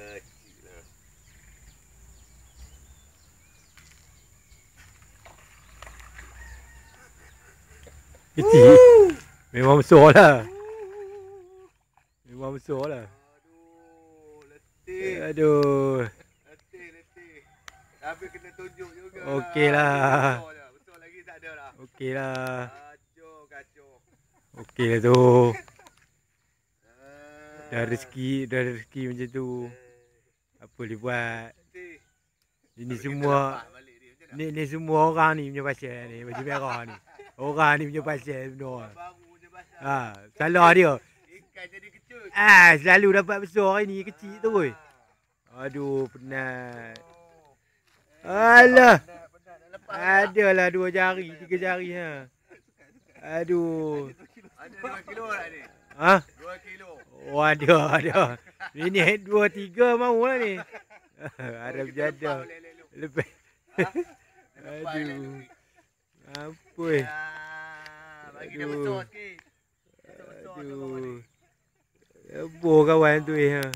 Kecil lah. Kecil. Memang besar lah. Memang besar lah. Aduh, letih. Aduh. Letih. Tapi kena tunjuk juga. Okey lah. Besar lagi tak ada lah. Okey lah. Kacau. Okey lah tu. Dah rezeki macam tu. Apa boleh buat? Ini semua ni semua orang ni punya pasal ni, baju merah ni. Orang ni punya pasal sebenar. Salah dia. Ikan jadi kecut. Selalu dapat besar hari ni kecil tu weh. Aduh, penat. Alah. Adalah 2 jari, 3 jari ha. Aduh. Ada 2 kilo tak ni? Ha? 2 kilo. Oh, ada. Minit 2-3 mau lah ni. Harap jada. Lepas. Aduh. Apa eh? Bagi dia besar sikit. Aduh. Lebur kawan tu ha.